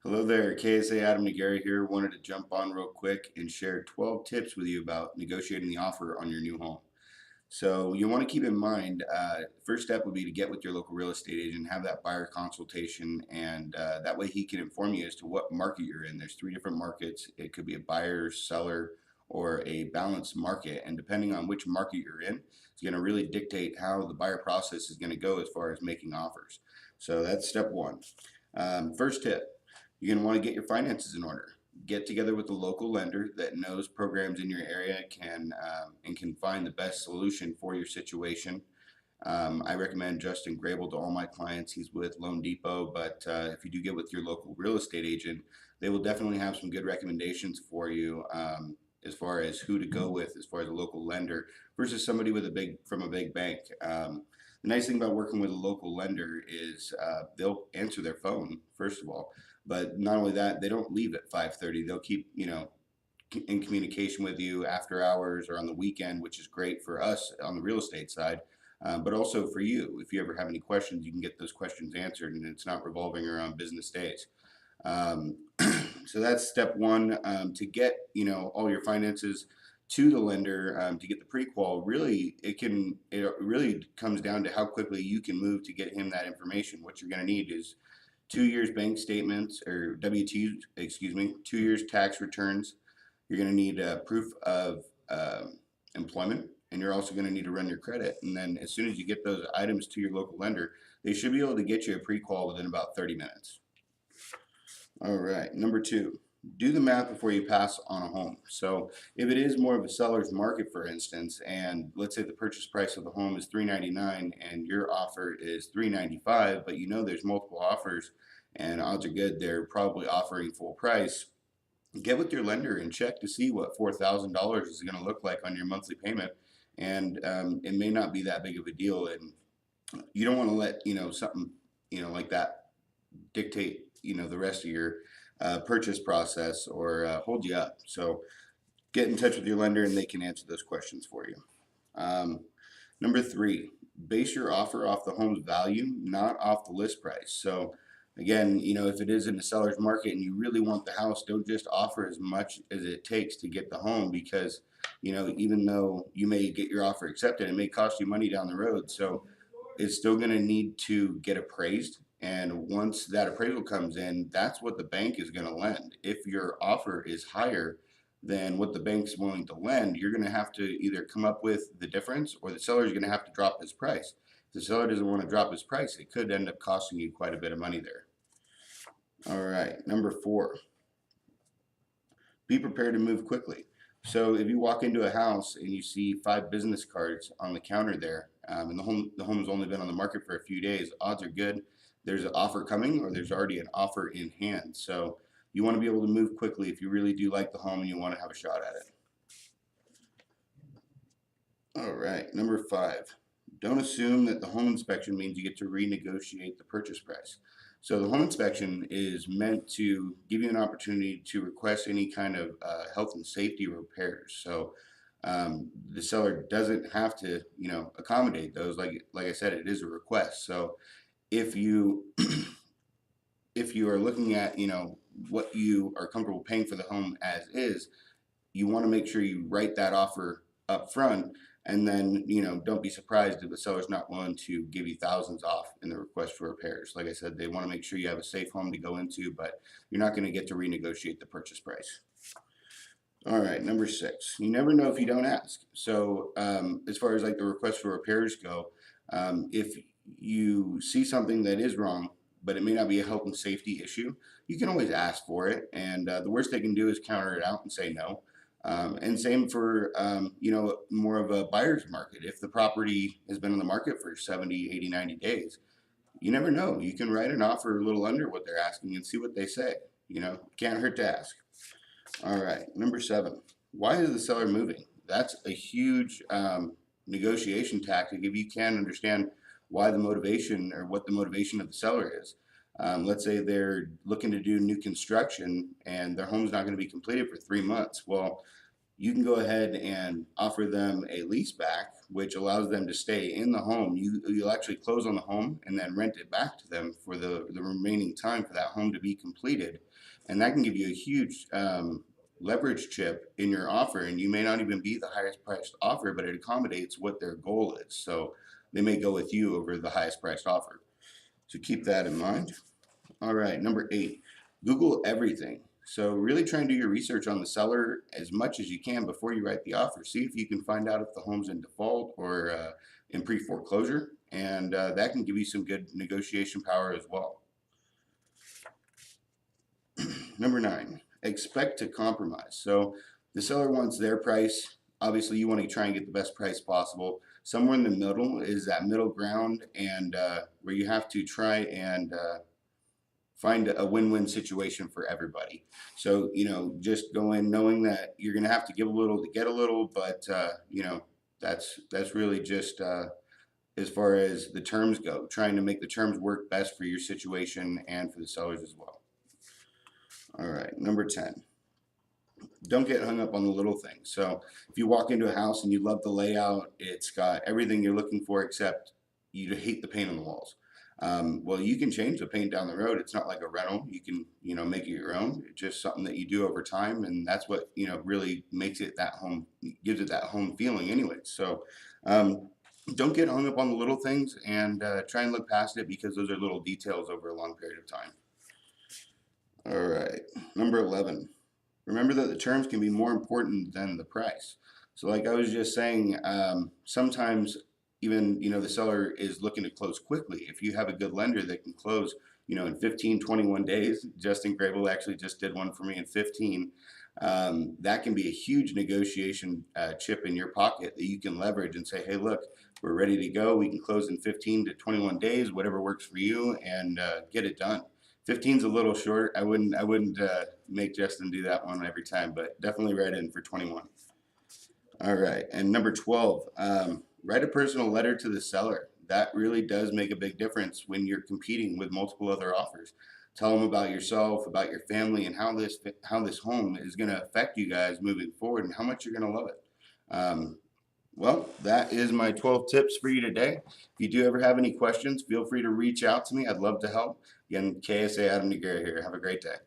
Hello there, KSA Adam Nogueira here. Wanted to jump on real quick and share 12 tips with you about negotiating the offer on your new home. So you want to keep in mind, first step would be to get with your local real estate agent, have that buyer consultation, and that way he can inform you as to what market you're in. There's three different markets. It could be a buyer, seller, or a balanced market, and depending on which market you're in, it's going to really dictate how the buyer process is going to go as far as making offers. So that's step one. First tip. You're going to want to get your finances in order. Get together with a local lender that knows programs in your area and can find the best solution for your situation. I recommend Justin Grable to all my clients. He's with Loan Depot, but if you do get with your local real estate agent, they will definitely have some good recommendations for you as far as who to go with, as far as a local lender versus somebody with from a big bank. The nice thing about working with a local lender is they'll answer their phone, first of all, but not only that, they don't leave at 5:30. They'll keep, in communication with you after hours or on the weekend, which is great for us on the real estate side, but also for you. If you ever have any questions, you can get those questions answered, and it's not revolving around business days. Um, so that's step one. To get all your finances to the lender to get the prequal, really it really comes down to how quickly you can move to get him that information. What you're going to need is 2 years bank statements or W-2s, excuse me, 2 years tax returns. You're going to need proof of employment, and you're also going to need to run your credit. And then as soon as you get those items to your local lender, they should be able to get you a pre-qual within about 30 minutes. All right, number two, do the math before you pass on a home. So if it is more of a seller's market, for instance, and let's say the purchase price of the home is $399 and your offer is $395, but there's multiple offers and odds are good they're probably offering full price, get with your lender and check to see what $4,000 is going to look like on your monthly payment. And it may not be that big of a deal, and you don't want to let something like that dictate the rest of your purchase process or hold you up. So get in touch with your lender and they can answer those questions for you. Number three, base your offer off the home's value, not off the list price. So again, if it is in the seller's market and you really want the house, don't just offer as much as it takes to get the home, because even though you may get your offer accepted, it may cost you money down the road. So it's still going to need to get appraised. And once that appraisal comes in, that's what the bank is going to lend. If your offer is higher than what the bank's willing to lend, you're going to have to either come up with the difference, or the seller is going to have to drop his price. If the seller doesn't want to drop his price, it could end up costing you quite a bit of money there. All right, number four, be prepared to move quickly. So if you walk into a house and you see 5 business cards on the counter there, and the home's only been on the market for a few days, odds are good there's an offer coming or there's already an offer in hand. So you want to be able to move quickly if you really do like the home and you want to have a shot at it. All right, number 5, don't assume that the home inspection means you get to renegotiate the purchase price. So the home inspection is meant to give you an opportunity to request any kind of health and safety repairs. So the seller doesn't have to, accommodate those. Like I said, it is a request. So if you if you are looking at what you are comfortable paying for the home as is, you want to make sure you write that offer up front, and then don't be surprised if the seller's not willing to give you thousands off in the request for repairs. Like I said, they want to make sure you have a safe home to go into, but you're not going to get to renegotiate the purchase price. All right, number 6, you never know if you don't ask. So as far as like the request for repairs go, if you see something that is wrong, but it may not be a health and safety issue, you can always ask for it, and the worst they can do is counter it out and say no. And same for more of a buyer's market. If the property has been on the market for 70, 80, 90 days, you never know. You can write an offer a little under what they're asking and see what they say. Can't hurt to ask. All right, number 7, why is the seller moving? That's a huge negotiation tactic if you can understand why the motivation or what the motivation of the seller is. Let's say they're looking to do new construction and their home's not going to be completed for 3 months. Well, you can go ahead and offer them a lease back, which allows them to stay in the home. You'll actually close on the home and then rent it back to them for the remaining time for that home to be completed. And that can give you a huge leverage chip in your offer. And you may not even be the highest priced offer, but it accommodates what their goal is. So they may go with you over the highest priced offer. So keep that in mind. All right, number 8, Google everything. So really try and do your research on the seller as much as you can before you write the offer. See if you can find out if the home's in default or in pre-foreclosure, and that can give you some good negotiation power as well. Number 9, expect to compromise. So the seller wants their price. Obviously, you want to try and get the best price possible. Somewhere in the middle is that middle ground, and where you have to try and find a win-win situation for everybody. So, just go in knowing that you're going to have to give a little to get a little, but, that's really just as far as the terms go, trying to make the terms work best for your situation and for the sellers as well. All right, number 10. Don't get hung up on the little things. So if you walk into a house and you love the layout, it's got everything you're looking for except you hate the paint on the walls. Well, you can change the paint down the road. It's not like a rental. You can, make it your own. It's just something that you do over time, and that's what really makes it that home, gives it that home feeling, anyway. So, don't get hung up on the little things, and try and look past it because those are little details over a long period of time. All right, number 11. Remember that the terms can be more important than the price. So, like I was just saying, sometimes even the seller is looking to close quickly. If you have a good lender that can close in 15, 21 days, Justin Grable actually just did one for me in 15. That can be a huge negotiation chip in your pocket that you can leverage and say, hey, look, we're ready to go. We can close in 15 to 21 days, whatever works for you, and get it done. 15 is a little short. I wouldn't make Justin do that one every time, but definitely write in for 21. All right, and number 12, write a personal letter to the seller. That really does make a big difference when you're competing with multiple other offers. Tell them about yourself, about your family, and how this home is going to affect you guys moving forward, and how much you're going to love it. Well, that is my 12 tips for you today. If you do ever have any questions, feel free to reach out to me. I'd love to help. Again, KSA Adam Nogueira here. Have a great day.